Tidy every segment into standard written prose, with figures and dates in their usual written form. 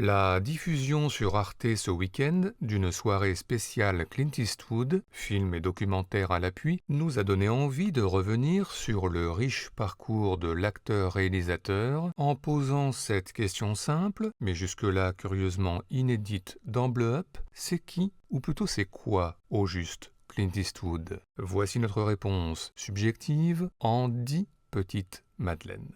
La diffusion sur Arte ce week-end d'une soirée spéciale Clint Eastwood, film et documentaire à l'appui, nous a donné envie de revenir sur le riche parcours de l'acteur-réalisateur en posant cette question simple, mais jusque-là curieusement inédite dans Blow Up, c'est qui, ou plutôt c'est quoi, au juste, Clint Eastwood? Voici notre réponse subjective en 10 petites madeleines.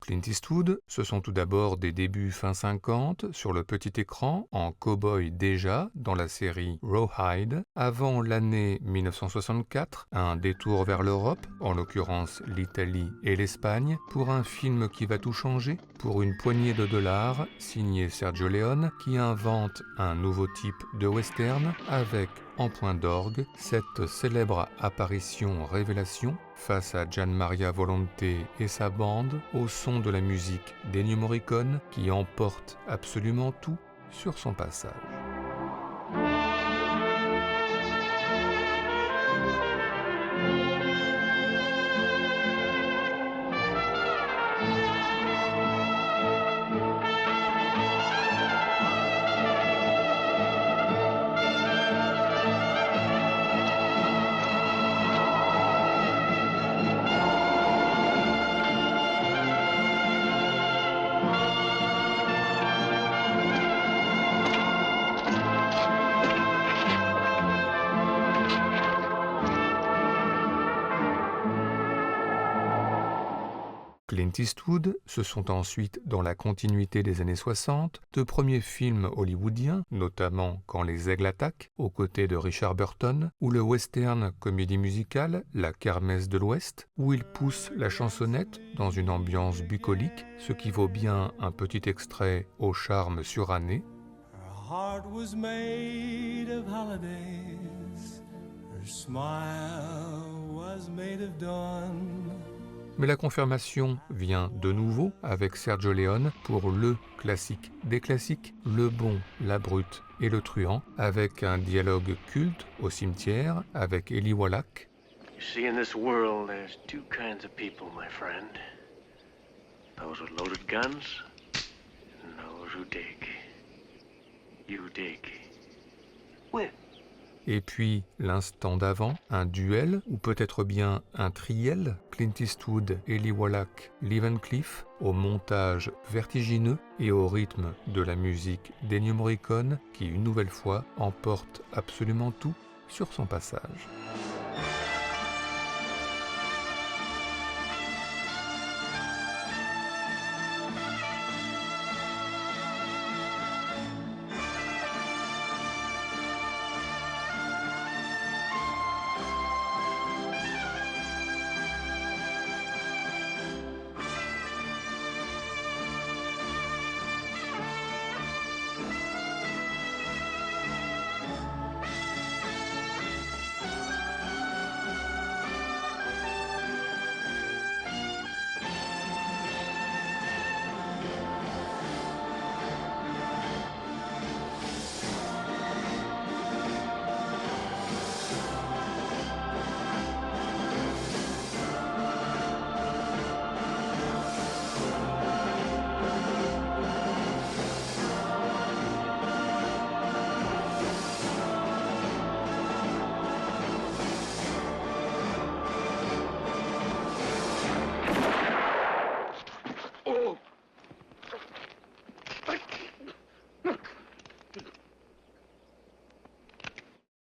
Clint Eastwood, ce sont tout d'abord des débuts fin 50 sur le petit écran, en cow-boy déjà dans la série Rawhide, avant l'année 1964, un détour vers l'Europe, en l'occurrence l'Italie et l'Espagne, pour un film qui va tout changer, pour une poignée de dollars, signé Sergio Leone, qui invente un nouveau type de western avec en point d'orgue cette célèbre apparition-révélation face à Gian Maria Volonté et sa bande au son de la musique d'Ennio Morricone qui emporte absolument tout sur son passage. Clint Eastwood, ce sont ensuite, dans la continuité des années 60, de premiers films hollywoodiens, notamment Quand les aigles attaquent, aux côtés de Richard Burton, ou le western comédie musicale La Kermesse de l'Ouest, où il pousse la chansonnette dans une ambiance bucolique, ce qui vaut bien un petit extrait au charme suranné. Her heart was made of holidays, her smile was made of dawn. Mais la confirmation vient de nouveau avec Sergio Leone pour le classique des classiques, le bon, la brute et le truand, avec un dialogue culte au cimetière avec Eli Wallach. You see, in this world, there's two kinds of people, my friend. Those with loaded guns and those who dig. You dig. When? Et puis, l'instant d'avant, un duel, ou peut-être bien un triel, Clint Eastwood, Eli Wallach, Lee Van Cleef, au montage vertigineux et au rythme de la musique d'Ennio Morricone, qui une nouvelle fois emporte absolument tout sur son passage.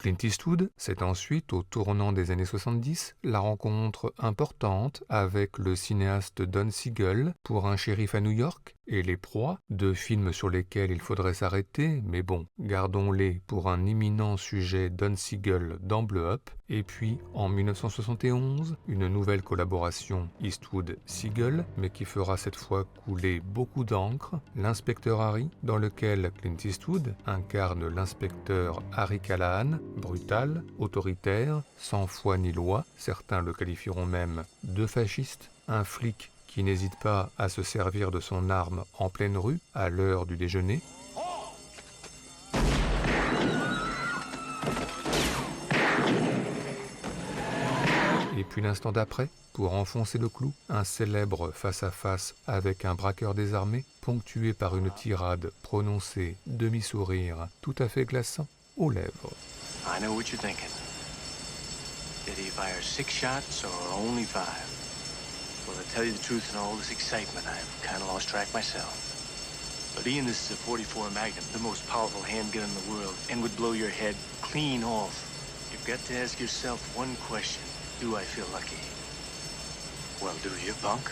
Clint Eastwood, c'est ensuite, au tournant des années 70, la rencontre importante avec le cinéaste Don Siegel pour Un shérif à New York et Les Proies, deux films sur lesquels il faudrait s'arrêter, mais bon, gardons-les pour un imminent sujet Don Siegel dans Blow Up, et puis en 1971, une nouvelle collaboration Eastwood-Siegel, mais qui fera cette fois couler beaucoup d'encre, L'Inspecteur Harry, dans lequel Clint Eastwood incarne l'inspecteur Harry Callahan, brutal, autoritaire, sans foi ni loi, certains le qualifieront même de fasciste, un flic qui n'hésite pas à se servir de son arme en pleine rue à l'heure du déjeuner. Et puis l'instant d'après, pour enfoncer le clou, un célèbre face-à-face avec un braqueur désarmé, ponctué par une tirade prononcée, demi-sourire, tout à fait glaçant, aux lèvres. I know what you're thinking. Did he fire 6 shots or only 5? Well, to tell you the truth, in all this excitement, I've kind of lost track myself. But Ian, this is a .44 Magnum, the most powerful handgun in the world, and would blow your head clean off. You've got to ask yourself one question. Do I feel lucky? Well, do you, punk?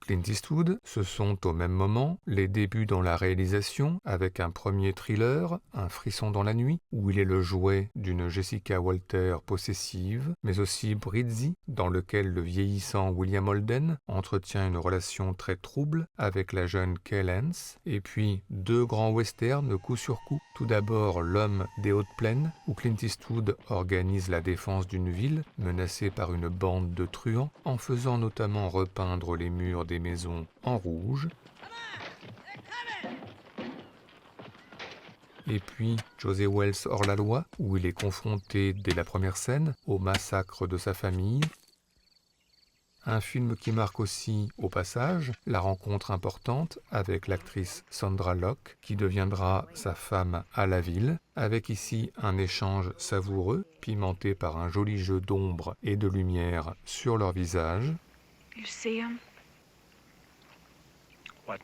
Clint Eastwood, ce sont au même moment les débuts dans la réalisation avec un premier thriller, Un frisson dans la nuit, où il est le jouet d'une Jessica Walter possessive, mais aussi Brizzy, dans lequel le vieillissant William Holden entretient une relation très trouble avec la jeune Kay Lance, et puis 2 grands westerns coup sur coup. Tout d'abord L'homme des hautes plaines, où Clint Eastwood organise la défense d'une ville menacée par une bande de truands, en faisant notamment repeindre les murs des maisons en rouge. Et puis José Wells hors-la-loi, où il est confronté dès la première scène au massacre de sa famille. Un film qui marque aussi, au passage, la rencontre importante avec l'actrice Sandra Locke, qui deviendra sa femme à la ville, avec ici un échange savoureux, pimenté par un joli jeu d'ombre et de lumière sur leur visage. You see 'em? What?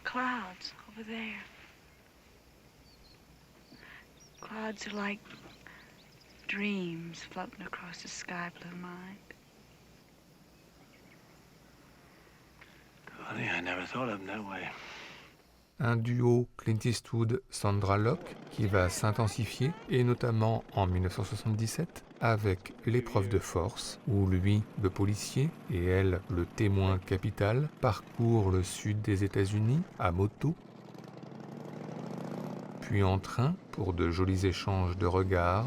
Clouds over there. Clouds are like dreams floating across the sky blue mind. Funny, I never thought of them that way. Un duo Clint Eastwood-Sandra Locke qui va s'intensifier, et notamment en 1977 avec L'épreuve de force, où lui, le policier, et elle, le témoin capital, parcourent le sud des États-Unis à moto, puis en train pour de jolis échanges de regards,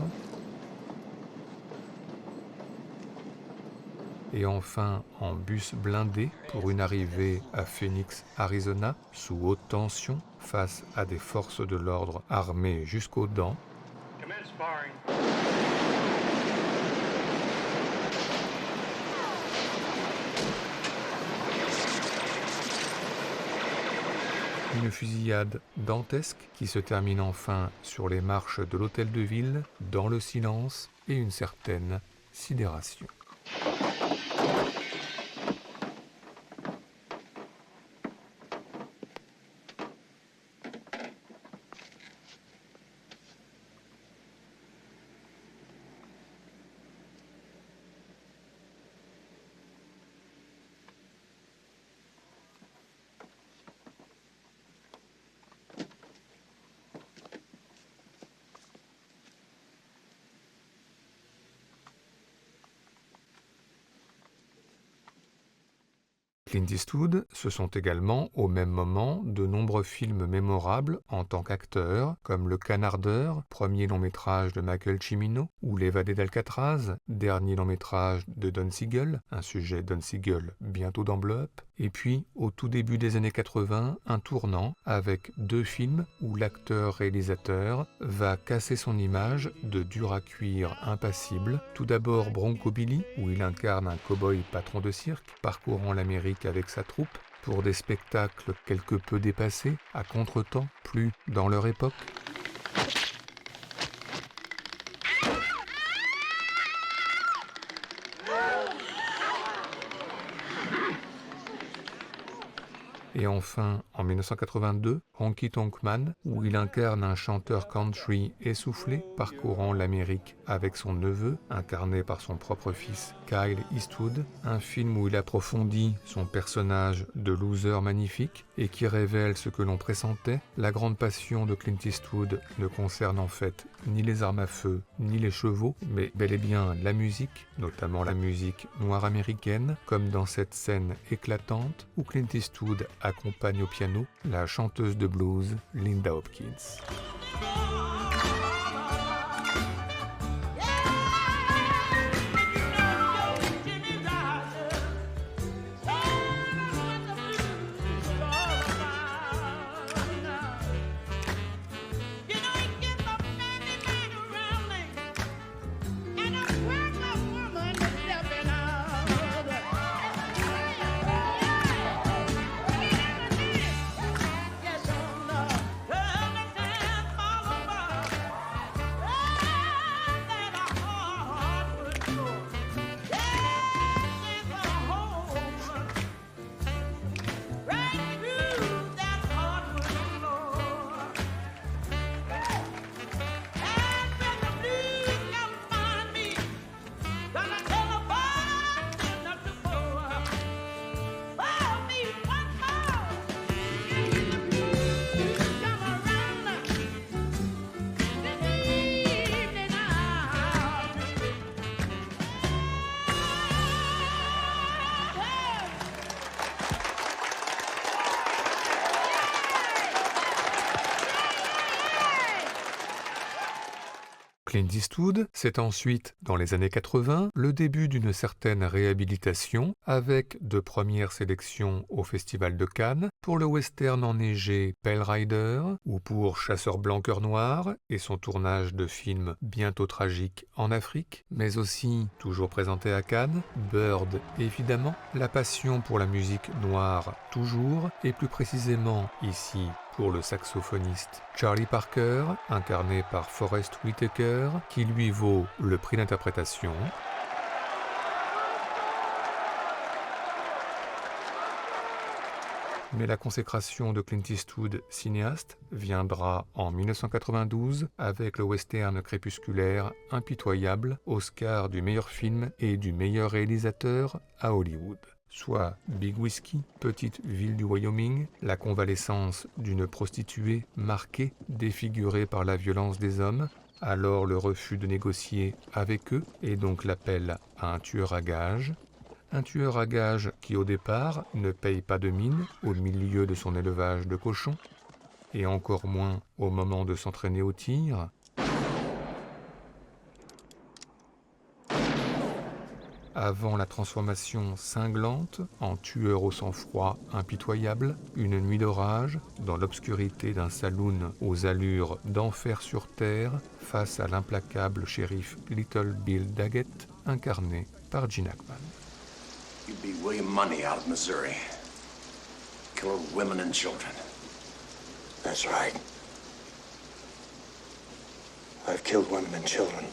et enfin en bus blindé pour une arrivée à Phoenix, Arizona, sous haute tension, face à des forces de l'ordre armées jusqu'aux dents. Une fusillade dantesque qui se termine enfin sur les marches de l'hôtel de ville, dans le silence et une certaine sidération. Clint Eastwood, ce sont également au même moment de nombreux films mémorables en tant qu'acteur, comme Le Canardeur, premier long-métrage de Michael Cimino, ou L'Évadé d'Alcatraz, dernier long-métrage de Don Siegel, un sujet Don Siegel bientôt dans Blow Up, et puis au tout début des années 80, un tournant avec 2 films où l'acteur-réalisateur va casser son image de dur à cuire impassible. Tout d'abord Bronco Billy, où il incarne un cow-boy patron de cirque, parcourant l'Amérique avec sa troupe, pour des spectacles quelque peu dépassés, à contretemps, plus dans leur époque. Et enfin, en 1982, Honky Tonk Man, où il incarne un chanteur country essoufflé, parcourant l'Amérique avec son neveu, incarné par son propre fils Kyle Eastwood, un film où il approfondit son personnage de loser magnifique et qui révèle ce que l'on pressentait. La grande passion de Clint Eastwood ne concerne en fait ni les armes à feu, ni les chevaux, mais bel et bien la musique, notamment la musique noire américaine, comme dans cette scène éclatante où Clint Eastwood accompagne au piano la chanteuse de blues Linda Hopkins. And I'm Clint Eastwood, c'est ensuite, dans les années 80, le début d'une certaine réhabilitation avec de premières sélections au Festival de Cannes pour le western enneigé Pale Rider ou pour Chasseur blanc cœur noir et son tournage de film bientôt tragique en Afrique, mais aussi, toujours présenté à Cannes, Bird évidemment, la passion pour la musique noire toujours et plus précisément ici pour le saxophoniste Charlie Parker, incarné par Forest Whitaker, qui lui vaut le prix d'interprétation. Mais la consécration de Clint Eastwood, cinéaste, viendra en 1992 avec le western crépusculaire Impitoyable, Oscar du meilleur film et du meilleur réalisateur à Hollywood. Soit Big Whiskey, petite ville du Wyoming, la convalescence d'une prostituée marquée, défigurée par la violence des hommes, alors le refus de négocier avec eux et donc l'appel à un tueur à gages. Un tueur à gages qui au départ ne paye pas de mine au milieu de son élevage de cochons, et encore moins au moment de s'entraîner au tir. Avant la transformation cinglante en tueur au sang-froid impitoyable, une nuit d'orage, dans l'obscurité d'un saloon aux allures d'enfer sur terre, face à l'implacable shérif Little Bill Daggett, incarné par Gene Hackman. You beat William Money out of Missouri. Killed women and children. That's right. I've killed women and children.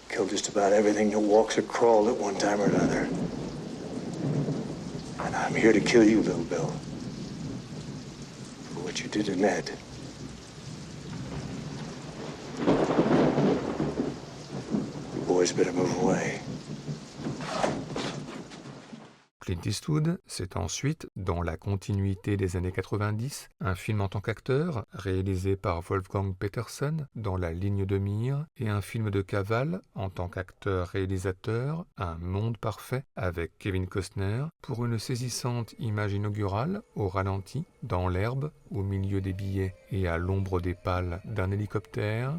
Killed just about everything that walks or crawled at one time or another. And I'm here to kill you, Little Bill. For what you did to Ned. You boys better move away. Clint Eastwood, c'est ensuite, dans la continuité des années 90, un film en tant qu'acteur, réalisé par Wolfgang Petersen, dans La ligne de mire, et un film de cavale, en tant qu'acteur-réalisateur, Un monde parfait, avec Kevin Costner, pour une saisissante image inaugurale, au ralenti, dans l'herbe, au milieu des billets et à l'ombre des pales d'un hélicoptère.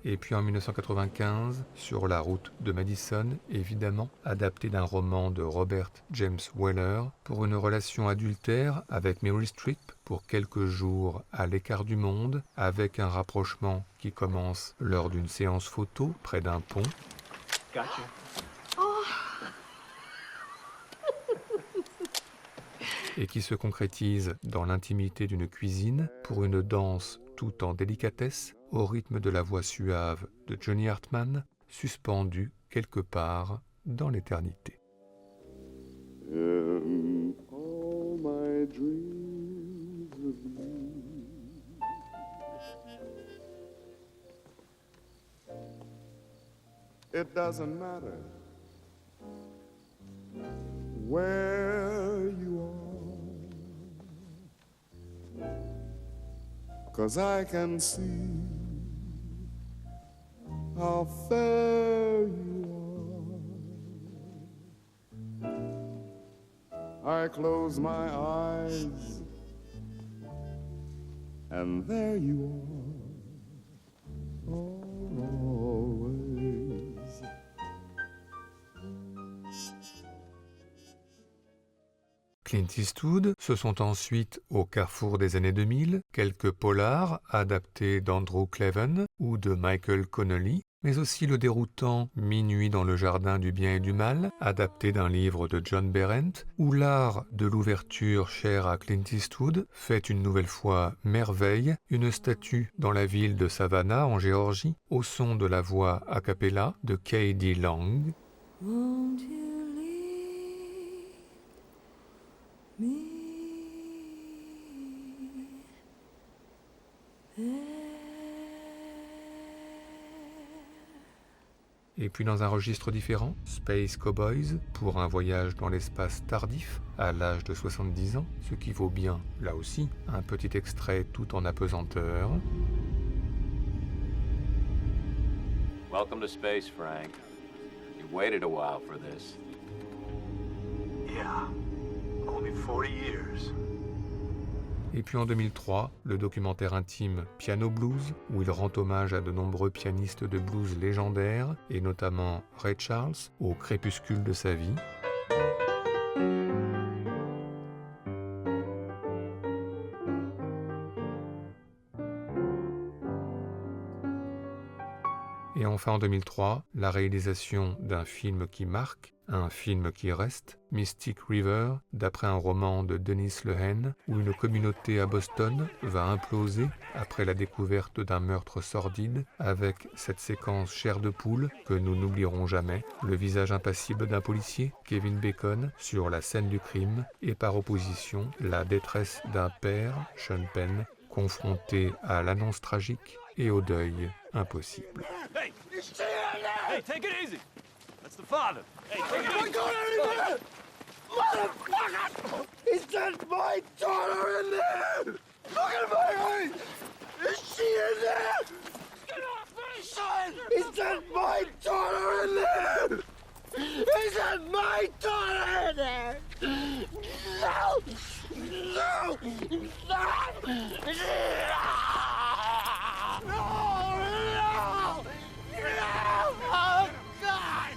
Et puis en 1995, Sur la route de Madison, évidemment, adapté d'un roman de Robert James Weller, pour une relation adultère avec Meryl Streep pour quelques jours à l'écart du monde, avec un rapprochement qui commence lors d'une séance photo près d'un pont. Gotcha. Et qui se concrétise dans l'intimité d'une cuisine pour une danse tout en délicatesse, au rythme de la voix suave de Johnny Hartman, suspendu quelque part dans l'éternité. In all my dreams of you, it doesn't matter where you are, 'cause I can see how fair you are. I close my eyes and there you are, always. Clint Eastwood, ce sont ensuite, au carrefour des années 2000, quelques polars adaptés d'Andrew Cleven ou de Michael Connelly, mais aussi le déroutant Minuit dans le jardin du bien et du mal, adapté d'un livre de John Berendt, où l'art de l'ouverture cher à Clint Eastwood fait une nouvelle fois merveille, une statue dans la ville de Savannah en Géorgie, au son de la voix a cappella de K.D. Lang. Won't you leave me there? Et puis dans un registre différent, Space Cowboys, pour un voyage dans l'espace tardif, à l'âge de 70 ans, ce qui vaut bien, là aussi, un petit extrait tout en apesanteur. Welcome to space, Frank. You waited a while for this. Yeah, only 40 years. Et puis en 2003, le documentaire intime Piano Blues, où il rend hommage à de nombreux pianistes de blues légendaires, et notamment Ray Charles, au crépuscule de sa vie. Et enfin en 2003, la réalisation d'un film qui marque, un film qui reste, Mystic River, d'après un roman de Dennis Lehane, où une communauté à Boston va imploser après la découverte d'un meurtre sordide, avec cette séquence chair de poule que nous n'oublierons jamais, le visage impassible d'un policier, Kevin Bacon, sur la scène du crime, et par opposition, la détresse d'un père, Sean Penn, confronté à l'annonce tragique et au deuil impossible. Hey! Hey, take it easy! That's the father. Hey, take it easy! Motherfucker! Is that my daughter in there? Look at my eyes! Is she in there? Get off me, son! Is that my daughter in there? Is that my daughter in there? No! No! No! No! Oh, God!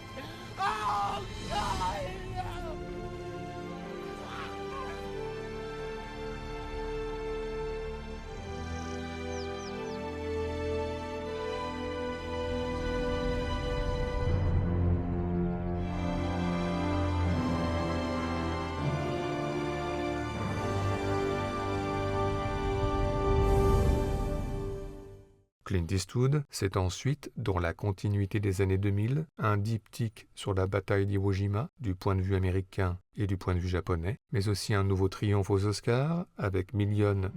Oh, God! No! Clint Eastwood, c'est ensuite, dans la continuité des années 2000, un diptyque sur la bataille d'Iwo Jima, du point de vue américain et du point de vue japonais, mais aussi un nouveau triomphe aux Oscars, avec $1 Million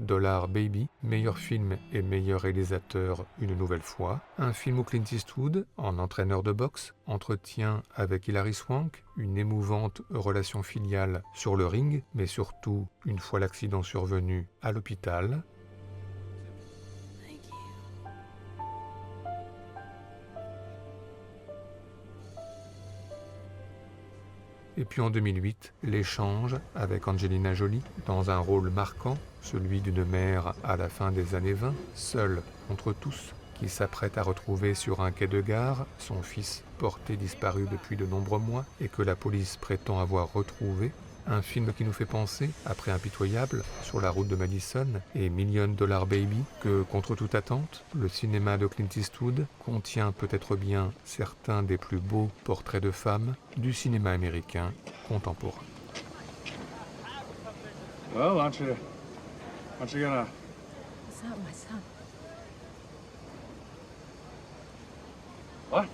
Baby, meilleur film et meilleur réalisateur une nouvelle fois, un film où Clint Eastwood, en entraîneur de boxe, entretient avec Hilary Swank une émouvante relation filiale sur le ring, mais surtout, une fois l'accident survenu, à l'hôpital. Et puis en 2008, l'échange avec Angelina Jolie dans un rôle marquant, celui d'une mère à la fin des années 20, seule contre tous, qui s'apprête à retrouver sur un quai de gare son fils porté disparu depuis de nombreux mois et que la police prétend avoir retrouvé. Un film qui nous fait penser, après Impitoyable, Sur la route de Madison et $1 Million Baby, que, contre toute attente, le cinéma de Clint Eastwood contient peut-être bien certains des plus beaux portraits de femmes du cinéma américain contemporain. Well, aren't you gonna... It's not my son. What?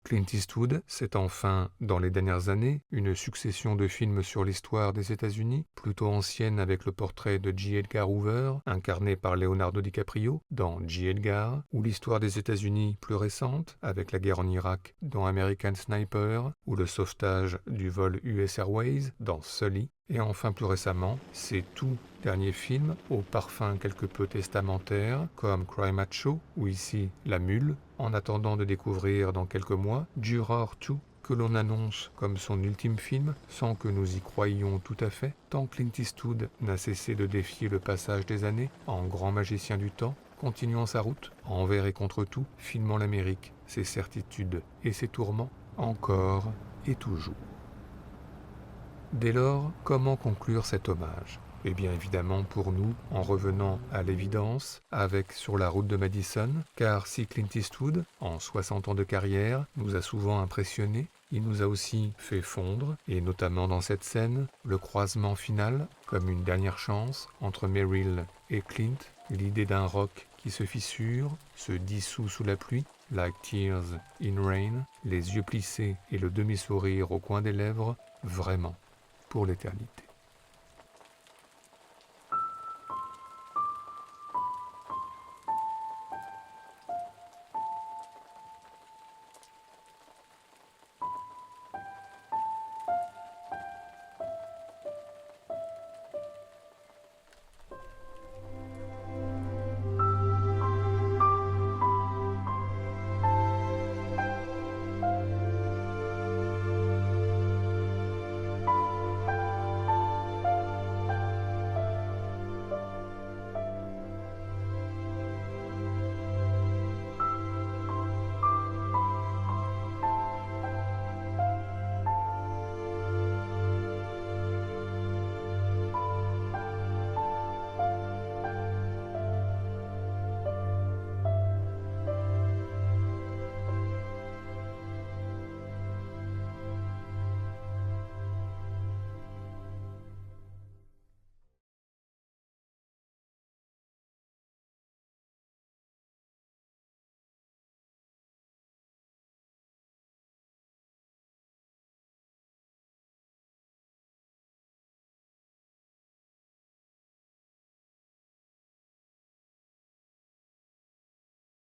Clint Eastwood, c'est enfin, dans les dernières années, une succession de films sur l'histoire des États-Unis, plutôt ancienne avec le portrait de J. Edgar Hoover, incarné par Leonardo DiCaprio, dans J. Edgar, ou l'histoire des États-Unis plus récente, avec la guerre en Irak, dans American Sniper, ou le sauvetage du vol US Airways, dans Sully. Et enfin plus récemment, ses tout derniers films, au parfum quelque peu testamentaire, comme Cry Macho, ou ici La Mule, en attendant de découvrir dans quelques mois Juror 2, que l'on annonce comme son ultime film, sans que nous y croyions tout à fait, tant Clint Eastwood n'a cessé de défier le passage des années, en grand magicien du temps, continuant sa route, envers et contre tout, filmant l'Amérique, ses certitudes et ses tourments, encore et toujours. Dès lors, comment conclure cet hommage ? Eh bien évidemment pour nous, en revenant à l'évidence, avec Sur la route de Madison, car si Clint Eastwood, en 60 ans de carrière, nous a souvent impressionnés, il nous a aussi fait fondre, et notamment dans cette scène, le croisement final, comme une dernière chance, entre Meryl et Clint, l'idée d'un rock qui se fissure, se dissout sous la pluie, like tears in rain, les yeux plissés et le demi-sourire au coin des lèvres, vraiment, pour l'éternité.